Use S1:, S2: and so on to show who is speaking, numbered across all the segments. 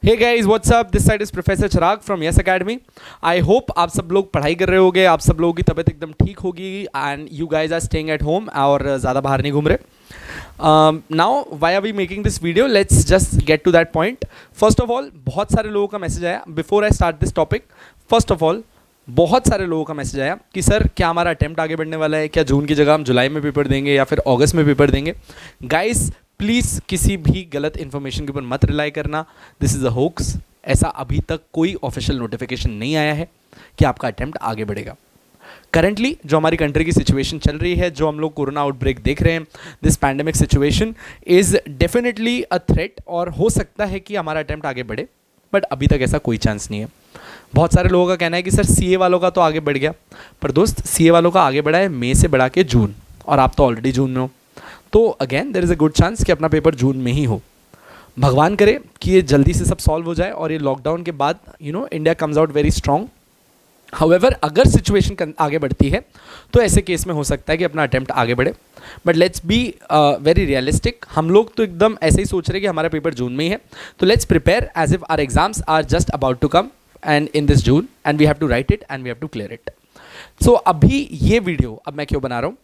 S1: Hey guys what's up, this side is professor Chirag from Yes Academy. I hope आप सब लोग पढ़ाई कर रहे होगे, आप सब लोगों की तबीयत एकदम ठीक होगी and you guys are staying at home और ज़्यादा बाहर नहीं घूम रहे। Now why are we making this video, let's just get to that point. First of all बहुत सारे लोगों का मैसेज आया before I start this topic. First of all बहुत सारे लोगों का मैसेज आया कि सर क्या हमारा अटेम्प्ट आगे बढ़ने वाला है, क्या जून की जगह हम जुलाई में पेपर देंगे या फिर अगस्त में पेपर देंगे। गाइस प्लीज़ किसी भी गलत इन्फॉर्मेशन के ऊपर मत रिलाई करना, दिस इज़ अ होक्स। ऐसा अभी तक कोई ऑफिशियल नोटिफिकेशन नहीं आया है कि आपका अटेम्प्ट आगे बढ़ेगा। करंटली जो हमारी कंट्री की सिचुएशन चल रही है, जो हम लोग कोरोना आउटब्रेक देख रहे हैं, this pandemic situation is definitely a threat और हो सकता है कि हमारा अटेम्प्ट आगे बढ़े, बट अभी तक ऐसा कोई चांस नहीं है। बहुत सारे लोगों का कहना है कि सर सीए वालों का तो आगे बढ़ गया, पर दोस्त सीए वालों का आगे बढ़ा है मई से बढ़ा के जून, और आप तो ऑलरेडी जून में हो। तो again there is a good chance कि अपना पेपर जून में ही हो। भगवान करे कि ये जल्दी से सब सॉल्व हो जाए और ये लॉकडाउन के बाद India comes out very strong. However अगर सिचुएशन आगे बढ़ती है तो ऐसे केस में हो सकता है कि अपना अटेम्प्ट आगे बढ़े, but let's be very realistic. हम लोग तो एकदम ऐसे ही सोच रहे हैं कि हमारा पेपर जून में ही है, तो let's prepare as if our exams are just about to come and in this June and we have to write it and we have to clear it. So अभी ये वीडियो अब मैं क्यों बना रहा हूँ,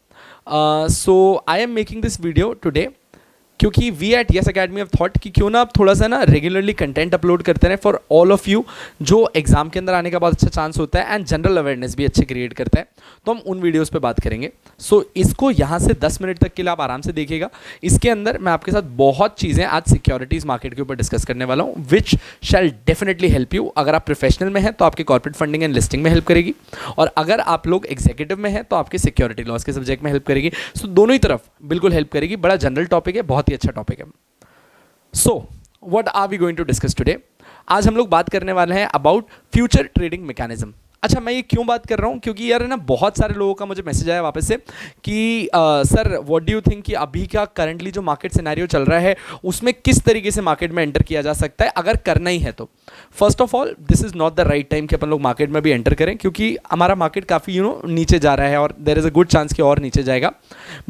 S1: so I am making this video today क्योंकि we at Yes Academy thought थॉट कि क्यों ना आप थोड़ा सा ना रेगुलरली कंटेंट अपलोड करते रहें फॉर ऑल ऑफ यू, जो एग्जाम के अंदर आने का बहुत अच्छा चांस होता है एंड जनरल अवेयरनेस भी अच्छे क्रिएट करता है। तो हम उन वीडियोस पे बात करेंगे। सो इसको यहाँ से 10 मिनट तक के लिए आप आराम से देखिएगा। इसके अंदर मैं आपके साथ बहुत चीज़ें आज सिक्योरिटीज़ मार्केट के ऊपर डिस्कस करने वाला हूँ, विच शैल डेफिनेटली हेल्प यू। अगर आप प्रोफेशनल में हैं तो आपके कॉर्पोरेट फंडिंग एंड लिस्टिंग में हेल्प करेगी, और अगर आप लोग एग्जीक्यूटिव में हैं तो आपके सिक्योरिटी लॉस के सब्जेक्ट में हेल्प करेगी। सो दोनों ही तरफ बिल्कुल हेल्प करेगी। बड़ा जनरल टॉपिक है, बहुत ही अच्छा टॉपिक है। So what are we going to discuss today? आज हम लोग बात करने वाले हैं अबाउट फ्यूचर ट्रेडिंग मैकेनिज्म। अच्छा, मैं ये क्यों बात कर रहा हूँ, क्योंकि यार है ना बहुत सारे लोगों का मुझे मैसेज आया वापस से कि sir what do you think कि अभी का करंटली जो मार्केट सिनेरियो चल रहा है उसमें किस तरीके से मार्केट में एंटर किया जा सकता है अगर करना ही है तो। First of all this is not the right time कि अपन लोग मार्केट में भी एंटर करें, क्योंकि हमारा मार्केट काफ़ी नीचे जा रहा है और there is a good chance कि और नीचे जाएगा।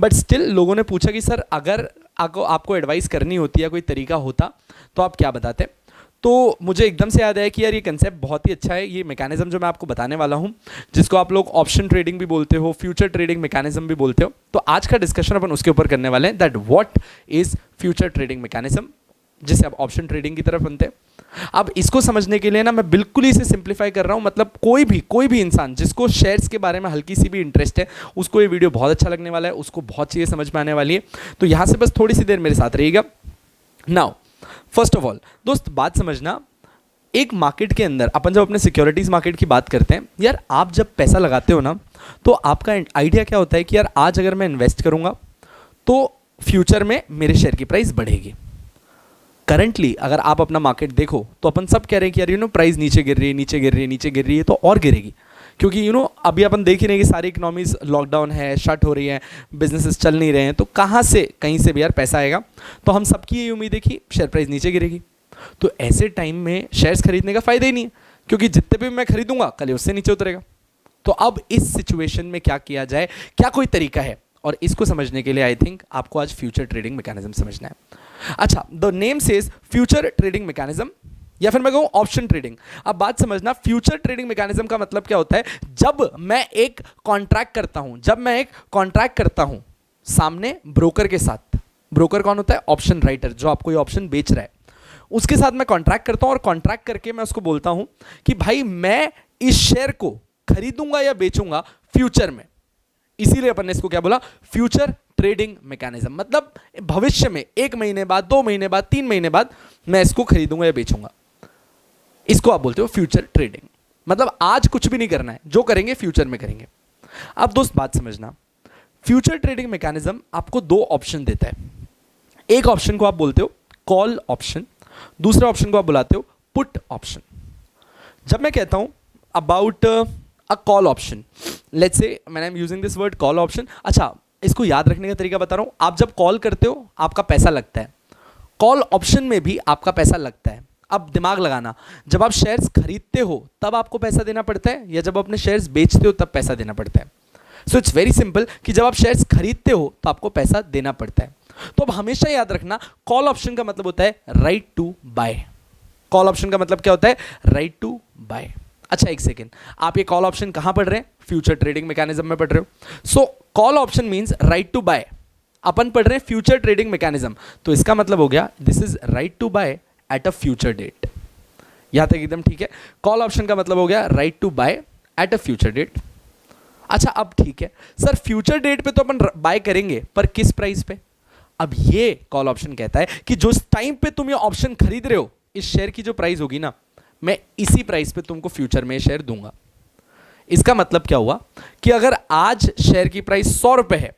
S1: बट स्टिल लोगों ने पूछा कि सर अगर आपको एडवाइस करनी होती है, कोई तरीका होता तो आप क्या बताते। तो मुझे एकदम से याद आया कि यार ये कंसेप्ट बहुत ही अच्छा है। ये मैकेनिज्म जो मैं आपको बताने वाला हूँ, जिसको आप लोग ऑप्शन ट्रेडिंग भी बोलते हो, फ्यूचर ट्रेडिंग मैकेनिज्म भी बोलते हो, तो आज का डिस्कशन अपन उसके ऊपर करने वाले हैं, that what is future trading mechanism, जिससे आप ऑप्शन ट्रेडिंग की तरफ बनते हैं। अब इसको समझने के लिए ना मैं बिल्कुल ही इसे सिंप्लीफाई कर रहा हूँ, मतलब कोई भी इंसान जिसको शेयर्स के बारे में हल्की सी भी इंटरेस्ट है उसको ये वीडियो बहुत अच्छा लगने वाला है, उसको बहुत चीज़ें समझ में आने वाली है। तो यहाँ से बस थोड़ी सी देर मेरे साथ रहिएगा। नाउ फर्स्ट ऑफ ऑल दोस्त बात समझना, एक मार्केट के अंदर अपन जब अपने सिक्योरिटीज़ मार्केट की बात करते हैं, यार आप जब पैसा लगाते हो ना तो आपका आइडिया क्या होता है कि यार आज अगर मैं इन्वेस्ट करूँगा तो फ्यूचर में मेरे शेयर की प्राइस बढ़ेगी। करंटली अगर आप अपना मार्केट देखो तो अपन सब कह रहे हैं कि यार प्राइस नीचे गिर रही है, नीचे गिर रही है, नीचे गिर रही है, तो और गिरेगी, क्योंकि अभी अपन देख ही रहे हैं कि सारी इकोनॉमीज लॉकडाउन है, शट हो रही है, बिजनेसेस चल नहीं रहे हैं, तो कहाँ से कहीं से भी यार पैसा आएगा। तो हम सबकी ये उम्मीद है कि शेयर प्राइस नीचे गिरेगी। तो ऐसे टाइम में शेयर्स खरीदने का फायदा ही नहीं है, क्योंकि जितने भी मैं खरीदूंगा कल उससे नीचे उतरेगा। तो अब इस सिचुएशन में क्या किया जाए, क्या कोई तरीका है, और इसको समझने के लिए आई थिंक आपको आज फ्यूचर ट्रेडिंग मैकेनिज्म समझना है। अच्छा, the name says future trading mechanism, या फिर मैं कहूँ ऑप्शन ट्रेडिंग। अब बात समझना, फ्यूचर ट्रेडिंग मैकेनिज्म का मतलब क्या होता है। जब मैं एक कॉन्ट्रैक्ट करता हूं सामने ब्रोकर के साथ। ब्रोकर कौन होता है? ऑप्शन राइटर, जो आपको ये ऑप्शन बेच रहा है, उसके साथ मैं कॉन्ट्रैक्ट करता हूं, और कॉन्ट्रैक्ट करके मैं उसको बोलता हूं कि भाई मैं इस शेयर को खरीदूंगा या बेचूंगा फ्यूचर में। इसीलिए अपन ने इसको क्या बोला, फ्यूचर ट्रेडिंग मैकेनिज्म। मतलब भविष्य में 1 महीने बाद, 2 महीने बाद, 3 महीने बाद मैं इसको खरीदूंगा या बेचूंगा। इसको आप बोलते हो फ्यूचर ट्रेडिंग। मतलब आज कुछ भी नहीं करना है, जो करेंगे फ्यूचर में करेंगे। अब दोस्त बात समझना, फ्यूचर ट्रेडिंग मैकेनिज्म आपको 2 ऑप्शन देता है। एक ऑप्शन को आप बोलते हो कॉल ऑप्शन, दूसरे ऑप्शन को आप बुलाते हो पुट ऑप्शन। जब मैं कहता हूं about a call option, let's say I am using this word call option. अच्छा, इसको याद रखने का तरीका बता रहा हूं। आप जब कॉल करते हो आपका पैसा लगता है, कॉल ऑप्शन में भी आपका पैसा लगता है। अब दिमाग लगाना, जब आप शेयर्स खरीदते हो तब आपको पैसा देना पड़ता है, या जब अपने शेयर्स बेचते हो तब पैसा देना पड़ता है। सो इट्स वेरी सिंपल कि जब आप शेयर्स खरीदते हो तो आपको पैसा देना पड़ता है। तो अब हमेशा याद रखना, कॉल ऑप्शन का मतलब होता है right to buy. Call option का मतलब क्या होता है? Right to buy. अच्छा एक सेकेंड, आप ये कॉल ऑप्शन कहां पढ़ रहे हैं? फ्यूचर ट्रेडिंग मैकेनिज्म में पढ़ रहे हो। So call option means right to buy, अपन पढ़ रहे हैं फ्यूचर ट्रेडिंग मैकेनिज्म, तो इसका मतलब हो गया this is right to buy at a future date. यहां तक एकदम ठीक है। कॉल ऑप्शन का मतलब हो गया right to buy at a future date. अच्छा अब ठीक है सर, फ्यूचर डेट पे तो अपन बाय करेंगे, पर किस प्राइस पे? अब ये कॉल ऑप्शन कहता है कि जो टाइम पे तुम ये ऑप्शन खरीद रहे हो, इस शेयर की जो प्राइस होगी ना, मैं इसी प्राइस पे तुमको फ्यूचर में शेयर दूंगा। इसका मतलब क्या हुआ कि अगर आज शेयर की प्राइस 100 रुपए है,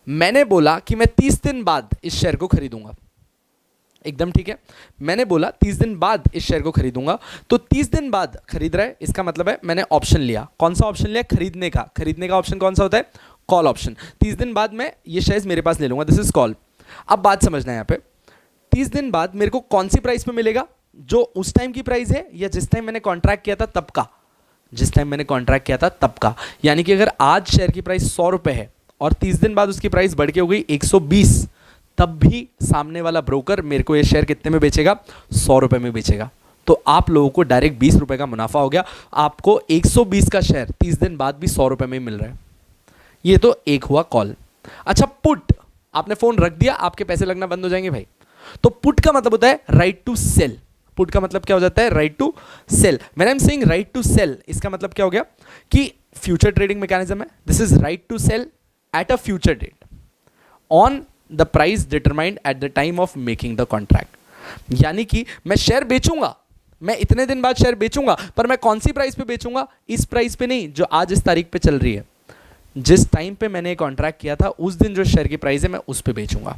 S1: मैंने बोला कि मैं 30 दिन बाद इस शेयर को खरीदूंगा, एकदम ठीक है, मैंने बोला 30 दिन बाद इस शेयर को खरीदूंगा, तो 30 दिन बाद खरीद रहा है, इसका मतलब है मैंने ऑप्शन लिया। कौन सा ऑप्शन लिया? खरीदने का। खरीदने का ऑप्शन कौन सा होता है? Call option. 30 दिन बाद मैं ये शेयर्स मेरे पास ले लूंगा, दिस इज कॉल। अब बात समझना है, यहाँ पे 30 दिन बाद मेरे को कौन सी प्राइस पे मिलेगा? जो उस टाइम की प्राइस है या जिस टाइम मैंने कॉन्ट्रैक्ट किया था तब का? जिस टाइम मैंने कॉन्ट्रैक्ट किया था तब का। यानी कि अगर आज शेयर की प्राइस 100 रुपए है और 30 दिन बाद उसकी प्राइस बढ़ के हो गई 120, तब भी सामने वाला ब्रोकर मेरे को ये शेयर कितने में बेचेगा? 100 रुपए में बेचेगा। तो आप लोगों को डायरेक्ट 20 रुपए का मुनाफा हो गया। आपको 120 का शेयर 30 दिन बाद भी 100 रुपए में मिल रहा है। ये तो एक हुआ कॉल। अच्छा पुट, आपने फोन रख दिया, आपके पैसे लगना बंद हो जाएंगे भाई। तो पुट का मतलब होता है राइट टू सेल। पुट का मतलब क्या हो जाता है? Right to sell. When I am saying right to sell, इसका मतलब क्या हो गया कि फ्यूचर ट्रेडिंग मैकेनिज्म है, this is right to sell at a future date on the price determined at the time of making the contract. यानी कि मैं शेयर बेचूंगा, मैं इतने दिन बाद शेयर बेचूंगा, पर मैं कौन सी प्राइस पे बेचूंगा? इस प्राइस पे नहीं जो आज इस तारीख पे चल रही है। जिस टाइम पे मैंने कॉन्ट्रैक्ट किया था उस दिन जो शेयर की प्राइस है मैं उस पे बेचूंगा।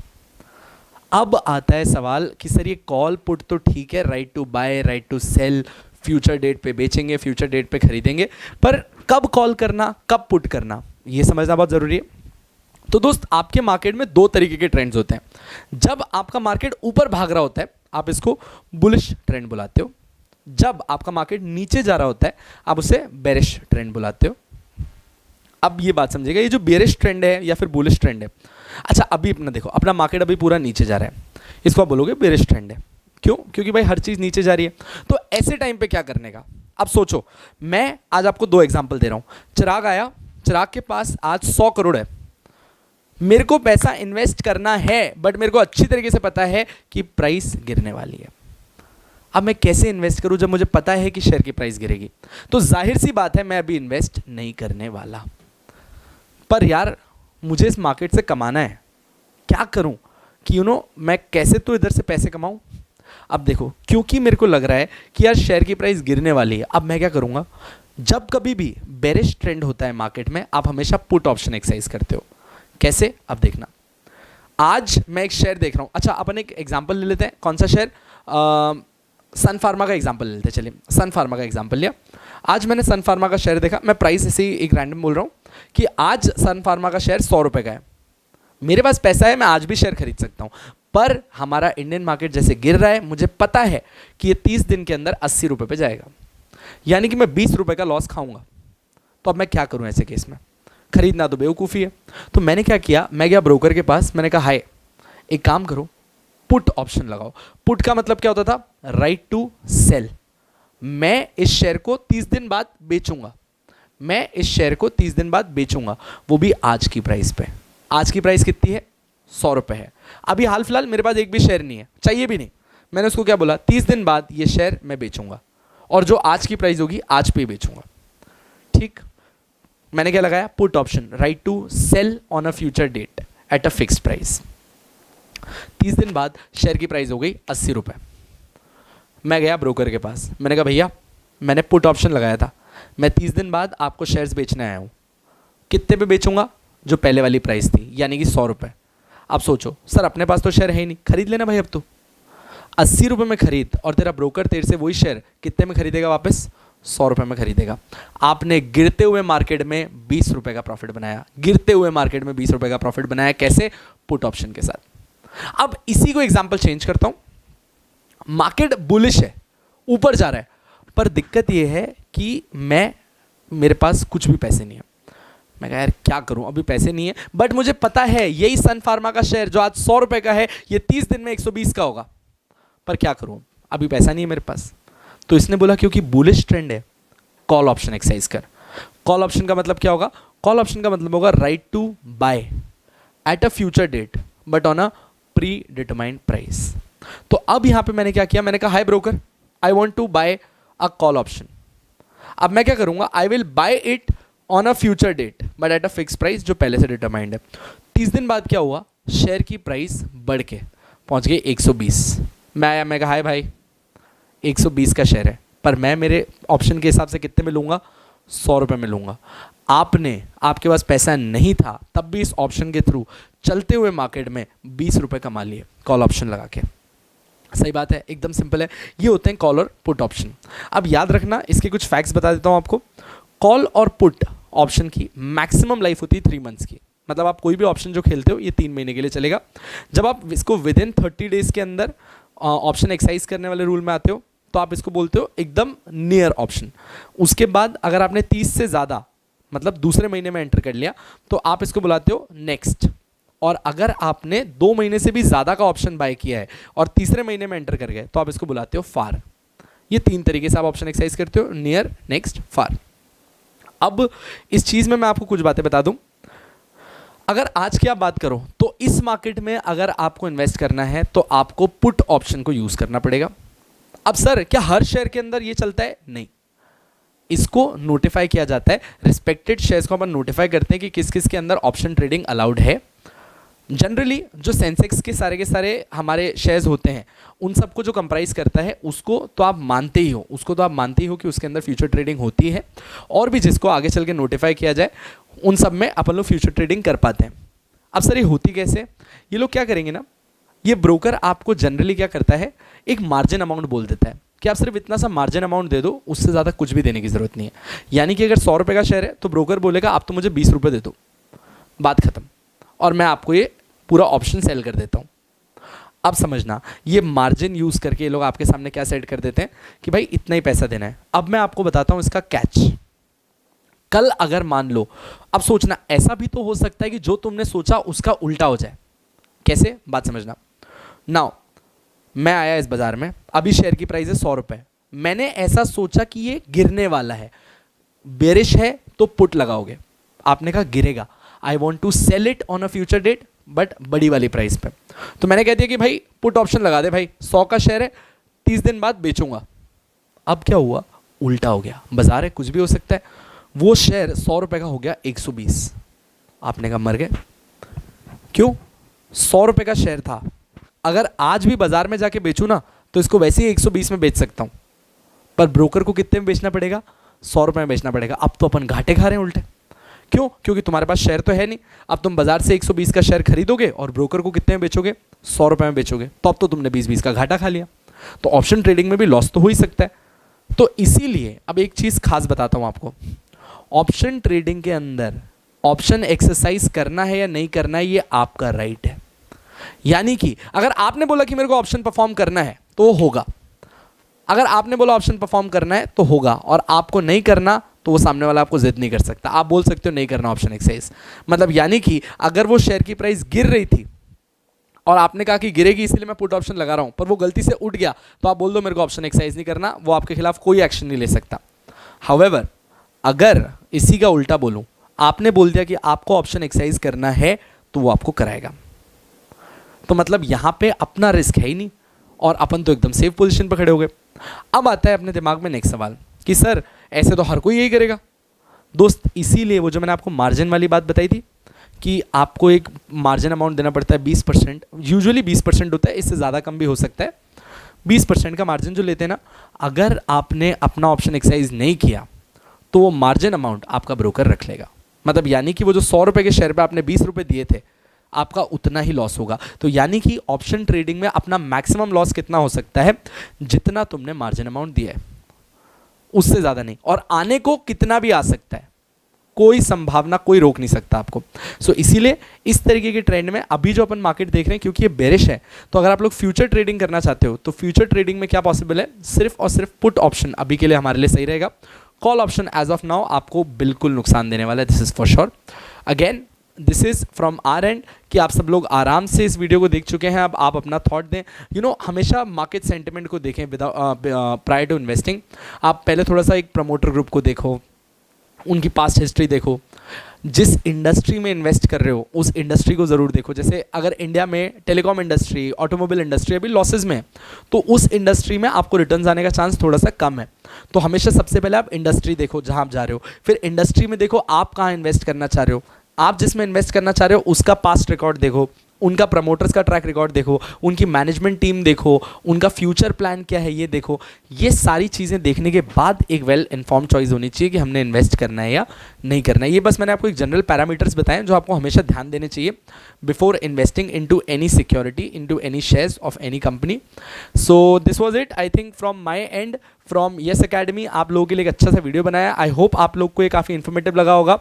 S1: अब आता है सवाल कि सर ये कॉल पुट तो ठीक है, right to buy, right to sell, future date पे बेचेंगे, फ्यूचर डेट पे खरीदेंगे, पर कब कॉल करना, कब पुट करना, ये समझना बहुत जरूरी है। तो दोस्त आपके मार्केट में दो तरीके के ट्रेंड्स होते हैं। जब आपका मार्केट ऊपर भाग रहा होता है आप इसको बुलिश ट्रेंड बुलाते हो, जब आपका मार्केट नीचे जा रहा होता है आप उसे बेरिश ट्रेंड बुलाते हो। अब ये बात समझिएगा, ये जो बेरिश ट्रेंड है या फिर बुलिश ट्रेंड है, अच्छा अभी अपना देखो, अपना मार्केट अभी पूरा नीचे जा रहा है, इसको आप बोलोगे बेरिश ट्रेंड है। क्यों? क्योंकि भाई हर चीज नीचे जा रही है। तो ऐसे टाइम पे क्या करने का? अब सोचो, मैं आज आपको दो एग्जांपल दे रहा हूं। चिराग आया, चिराग के पास आज 100 करोड़ है, मेरे को पैसा इन्वेस्ट करना है, बट मेरे को अच्छी तरीके से पता है कि प्राइस गिरने वाली है। अब मैं कैसे इन्वेस्ट करूं जब मुझे पता है कि शेयर की प्राइस गिरेगी? तो जाहिर सी बात है मैं अभी इन्वेस्ट नहीं करने वाला। पर यार मुझे इस मार्केट से कमाना है, क्या करूं कि मैं कैसे तो इधर से पैसे कमाऊं? अब देखो, क्योंकि मेरे को लग रहा है कि यार शेयर की प्राइस गिरने वाली है, अब मैं क्या करूंगा? जब कभी भी बेरिश ट्रेंड होता है मार्केट में, आप हमेशा पुट ऑप्शन एक्सरसाइज करते हो। कैसे? अब देखना, आज मैं एक शेयर देख रहा हूं। अच्छा अपन एक एग्जांपल ले लेते हैं। कौन सा शेयर? सन फार्मा का एग्जांपल ले लेते हैं। चलिए सन फार्मा का एग्जांपल लिया। आज मैंने सन फार्मा का शेयर देखा, मैं प्राइस ऐसे ही एक रैंडम बोल रहा हूं कि आज सन फार्मा का शेयर 100 रुपए का है। मेरे पास पैसा है, मैं आज भी शेयर खरीद सकता हूं, पर हमारा इंडियन मार्केट जैसे गिर रहा है, मुझे पता है कि ये 30 दिन के अंदर 80 रुपए पे जाएगा, यानी कि मैं 20 रुपए का लॉस खाऊंगा। तो अब मैं क्या करूं ऐसे केस में? खरीदना तो बेवकूफ़ी है। तो मैंने क्या किया, मैं गया ब्रोकर के पास, मैंने कहा हाय एक काम करो, पुट ऑप्शन लगाओ। पुट का मतलब क्या होता था? Right to sell. मैं इस शेयर को 30 दिन बाद बेचूंगा, मैं इस शेयर को 30 दिन बाद बेचूंगा, वो भी आज की प्राइस पे। आज की प्राइस कितनी है? 100 रुपए है। अभी हाल फिलहाल मेरे पास एक भी शेयर नहीं है, चाहिए भी नहीं। मैंने उसको क्या बोला? 30 दिन बाद ये शेयर मैं बेचूंगा, और जो आज की प्राइस होगी आज पे बेचूंगा। ठीक, मैंने क्या लगाया? Put option, right to sell on a future date at a fixed price. 30 दिन बाद शेयर की प्राइस हो गई 80 रुपए। मैं गया ब्रोकर के पास, मैंने कहा भैया मैंने पुट ऑप्शन लगाया था, मैं 30 दिन बाद आपको शेयर्स बेचने आया हूं, कितने पे बेचूंगा? जो पहले वाली प्राइस थी, यानी कि 100 रुपए। अब सोचो सर अपने पास तो शेयर है ही नहीं, खरीद लेना भाई। अब तो 80 रुपए में खरीद, और तेरा ब्रोकर तेरे से वही शेयर कितने में खरीदेगा? वापस 100 रुपए में खरीदेगा। आपने गिरते हुए मार्केट में 20 रुपए का प्रॉफिट बनाया, गिरते हुए मार्केट में 20 रुपए का प्रॉफिट बनाया। कैसे? पुट ऑप्शन के साथ। अब इसी को एग्जांपल चेंज करता हूं। मार्केट बुलिश है, ऊपर जा रहा है, पर दिक्कत यह है कि मेरे पास कुछ भी पैसे नहीं है। मैं कहा यार क्या करूं, अभी पैसे नहीं है, बट मुझे पता है यही सन फार्मा का शेयर जो आज 100 रुपए का है, ये 30 दिन में 120 का होगा, पर क्या करूं? अभी पैसा नहीं है मेरे पास। तो इसने बोला क्योंकि बुलिश ट्रेंड है, कॉल ऑप्शन एक्सरसाइज कर। कॉल ऑप्शन का मतलब क्या होगा? कॉल ऑप्शन का मतलब होगा right to buy at a future date but on a predetermined price. तो अब यहां पे मैंने क्या किया, मैंने कहा hi broker, I want to buy a call option. अब मैं क्या करूंगा, I will buy it on a future date but at a fix price जो पहले से डिटरमाइंड है। 30 दिन बाद क्या हुआ, शेयर की प्राइस बढ़ के पहुंच गई 120। मैं आया, मैं कहा हाय भाई 120 का शेयर है, पर मैं मेरे ऑप्शन के हिसाब से कितने में लूँगा, 100 रुपये में लूँगा। आपके पास पैसा नहीं था तब भी इस ऑप्शन के थ्रू चलते हुए मार्केट में 20 रुपये कमा लिए कॉल ऑप्शन लगा के। सही बात है, एकदम सिंपल है। ये होते हैं कॉल और पुट ऑप्शन। अब याद रखना, इसके कुछ फैक्ट्स बता देता हूँ आपको। कॉल और पुट ऑप्शन की मैक्सिमम लाइफ होती है 3 मंथ्स की। मतलब आप कोई भी ऑप्शन जो खेलते हो ये 3 महीने के लिए चलेगा। जब आप इसको विद इन 30 डेज के अंदर ऑप्शन एक्सरसाइज करने वाले रूल में आते हो तो आप इसको बोलते हो एकदम नियर ऑप्शन। उसके बाद अगर आपने 30 से ज़्यादा मतलब दूसरे महीने में एंटर कर लिया तो आप इसको बुलाते हो नेक्स्ट। और अगर आपने 2 महीने से भी ज़्यादा का ऑप्शन बाय किया है और तीसरे महीने में एंटर कर गए तो आप इसको बुलाते हो फार। ये 3 तरीके से आप ऑप्शन एक्सरसाइज करते हो, नियर, नेक्स्ट, फार। अब इस चीज़ में मैं आपको कुछ बातें बता दूं। अगर आज की आप बात करो तो इस मार्केट में अगर आपको इन्वेस्ट करना है तो आपको पुट ऑप्शन को यूज़ करना पड़ेगा। अब सर क्या हर शेयर के अंदर ये चलता है? नहीं, इसको नोटिफाई किया जाता है। रिस्पेक्टेड शेयर्स को अपन नोटिफाई करते हैं कि किस किस के अंदर ऑप्शन ट्रेडिंग अलाउड है। जनरली जो सेंसेक्स के सारे हमारे शेयर्स होते हैं उन सबको जो कंप्राइज करता है उसको तो आप मानते ही हो कि उसके अंदर फ्यूचर ट्रेडिंग होती है। और भी जिसको आगे चल के नोटिफाई किया जाए उन सब में अपन लोग फ्यूचर ट्रेडिंग कर पाते हैं। अब सर ये होती कैसे? ये लोग क्या करेंगे ना, ये ब्रोकर आपको जनरली क्या करता है, एक मार्जिन अमाउंट बोल देता है कि आप सिर्फ इतना सा मार्जिन अमाउंट दे दो, उससे ज़्यादा कुछ भी देने की ज़रूरत नहीं है। यानी कि अगर 100 रुपये का शेयर है तो ब्रोकर बोलेगा आप तो मुझे 20 रुपये दे दो, बात खत्म, और मैं आपको ये पूरा ऑप्शन सेल कर देता हूँ। अब समझना, ये मार्जिन यूज़ करके ये लोग आपके सामने क्या सेट कर देते हैं कि भाई इतना ही पैसा देना है। अब मैं आपको बताता हूँ इसका कैच। कल अगर मान लो, अब सोचना ऐसा भी तो हो सकता है कि जो तुमने सोचा उसका उल्टा हो जाए। कैसे? बात समझना। नाउ मैं आया इस बाजार में, अभी शेयर की प्राइस है 100 रुपये। मैंने ऐसा सोचा कि ये गिरने वाला है, बेरिश है तो पुट लगाओगे। आपने कहा गिरेगा, I want to sell it on a future date but बड़ी वाली प्राइस पे। तो मैंने कह दिया कि भाई पुट ऑप्शन लगा दे भाई, 100 का शेयर है, 30 दिन बाद बेचूंगा। अब क्या हुआ? उल्टा हो गया। बाजार है, कुछ भी हो सकता है। वो शेयर 100 रुपये का हो गया 120। आपने कहा मर गए। क्यों? 100 रुपये का शेयर था, अगर आज भी बाजार में जाके बेचूं ना तो इसको वैसे ही 120 में बेच सकता हूं, पर ब्रोकर को कितने में बेचना पड़ेगा? 100 रुपये में बेचना पड़ेगा। अब तो अपन घाटे खा रहे हैं उल्टे। क्यों? क्योंकि तुम्हारे पास शेयर तो है नहीं। अब तुम बाजार से 120 का शेयर खरीदोगे और ब्रोकर को कितने में बेचोगे? 100 रुपये में बेचोगे। तो अब तो तुमने 20-20 का घाटा खा लिया। तो ऑप्शन ट्रेडिंग में भी लॉस तो हो ही सकता है। तो इसीलिए अब एक चीज़ खास बताता हूं आपको, ऑप्शन ट्रेडिंग के अंदर ऑप्शन एक्सरसाइज करना है या नहीं करना है ये आपका राइट है। यानी कि अगर आपने बोला कि मेरे को ऑप्शन परफॉर्म करना है तो वो होगा, अगर आपने बोला ऑप्शन परफॉर्म करना है तो होगा, और आपको नहीं करना तो वो सामने वाला आपको जिद नहीं कर सकता। आप बोल सकते हो नहीं करना ऑप्शन एक्सरसाइज, मतलब यानी कि अगर वो शेयर की प्राइस गिर रही थी और आपने कहा कि गिरेगी इसलिए मैं पुट ऑप्शन लगा रहा हूं, पर वो गलती से उठ गया, तो आप बोल दो मेरे को ऑप्शन एक्सरसाइज नहीं करना, वो आपके खिलाफ कोई एक्शन नहीं ले सकता। हाउएवर अगर इसी का उल्टा बोलूं, आपने बोल दिया कि आपको ऑप्शन एक्सरसाइज करना है तो वो आपको कराएगा। तो मतलब यहां पे अपना रिस्क है ही नहीं और अपन तो एकदम सेफ पोजीशन पर खड़े हो गए। अब आता है अपने दिमाग में नेक्स्ट सवाल कि सर ऐसे तो हर कोई यही करेगा। दोस्त, इसीलिए वो जो मैंने आपको मार्जिन वाली बात बताई थी कि आपको एक मार्जिन अमाउंट देना पड़ता है 20%, यूजुअली 20% होता है, इससे ज़्यादा कम भी हो सकता है। 20% का मार्जिन जो लेते हैं ना, अगर आपने अपना ऑप्शन एक्सरसाइज नहीं किया तो वो मार्जिन अमाउंट आपका ब्रोकर रख लेगा। मतलब यानी कि वो जो 100 रुपये के शेयर पे आपने 20 रुपये दिए थे, आपका उतना ही लॉस होगा। तो यानी कि ऑप्शन ट्रेडिंग में अपना मैक्सिमम लॉस कितना हो सकता है? जितना तुमने मार्जिन अमाउंट दिया है उससे ज़्यादा नहीं, और आने को कितना भी आ सकता है, कोई संभावना कोई रोक नहीं सकता आपको। सो इसीलिए इस तरीके के ट्रेंड में अभी जो अपन मार्केट देख रहे हैं, क्योंकि ये बेरिश है, तो अगर आप लोग फ्यूचर ट्रेडिंग करना चाहते हो तो फ्यूचर ट्रेडिंग में क्या पॉसिबल है? सिर्फ और सिर्फ पुट ऑप्शन अभी के लिए हमारे लिए सही रहेगा। Call option as of now आपको बिल्कुल नुकसान देने वाला है, this is for sure. Again this is from our end कि आप सब लोग आराम से इस वीडियो को देख चुके हैं, अब आप अपना थॉट दें। हमेशा मार्केट सेंटिमेंट को देखें प्रायर टू इन्वेस्टिंग। आप पहले थोड़ा सा एक प्रमोटर ग्रुप को देखो, उनकी पास्ट हिस्ट्री देखो, जिस इंडस्ट्री में इन्वेस्ट कर रहे हो उस इंडस्ट्री को ज़रूर देखो। जैसे अगर इंडिया में टेलीकॉम इंडस्ट्री, ऑटोमोबाइल इंडस्ट्री अभी लॉसेज में है, तो उस इंडस्ट्री में आपको रिटर्न्स आने का चांस थोड़ा सा कम है। तो हमेशा सबसे पहले आप इंडस्ट्री देखो जहां आप जा रहे हो, फिर इंडस्ट्री में देखो आप कहाँ इन्वेस्ट करना चाह रहे हो, आप जिसमें इन्वेस्ट करना चाह रहे हो उसका पास्ट रिकॉर्ड देखो, उनका प्रमोटर्स का ट्रैक रिकॉर्ड देखो, उनकी मैनेजमेंट टीम देखो, उनका फ्यूचर प्लान क्या है ये देखो। ये सारी चीज़ें देखने के बाद एक वेल इन्फॉर्म चॉइस होनी चाहिए कि हमने इन्वेस्ट करना है या नहीं करना है। ये बस मैंने आपको एक जनरल पैरामीटर्स बताए जो आपको हमेशा ध्यान देने चाहिए before investing into any security, into any shares of any company. So this was it I think from my and from yes academy. आप लोगों के लिए एक अच्छा सा वीडियो बनाया, आई होप आप लोग को ये काफ़ी इन्फॉर्मेटिव लगा होगा।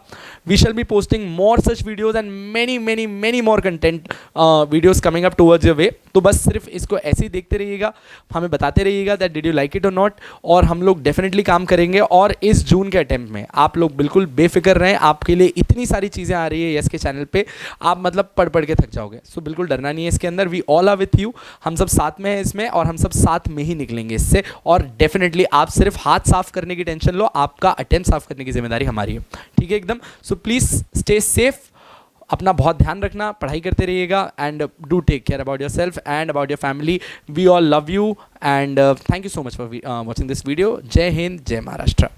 S1: We shall be posting more such videos and many many many more content videos coming up towards your way. तो बस सिर्फ इसको ऐसे ही देखते रहिएगा, हमें बताते रहिएगा that did you like it और नॉट, और हम लोग डेफिनेटली काम करेंगे। और इस जून के अटेम्प्ट में आप लोग बिल्कुल बेफिक्र रहें, आपके लिए इतनी सारी चीज़ें आ रही है यस के चैनल पे, आप मतलब पढ़ पढ़ के थक जाओगे। सो बिल्कुल डरना नहीं है इसके अंदर, we all are with you, हम सब साथ में हैं इसमें और हम सब साथ में ही निकलेंगे इससे। और डेफिनेटली आप सिर्फ हाथ साफ करने की टेंशन लो, आपका अटेम्प्ट साफ करने की जिम्मेदारी हमारी है, ठीक है एकदम। सो प्लीज़ स्टे सेफ, अपना बहुत ध्यान रखना, पढ़ाई करते रहिएगा and do take care about yourself and about your family. We all love you and thank you so much for watching this video. जय हिंद, जय महाराष्ट्र।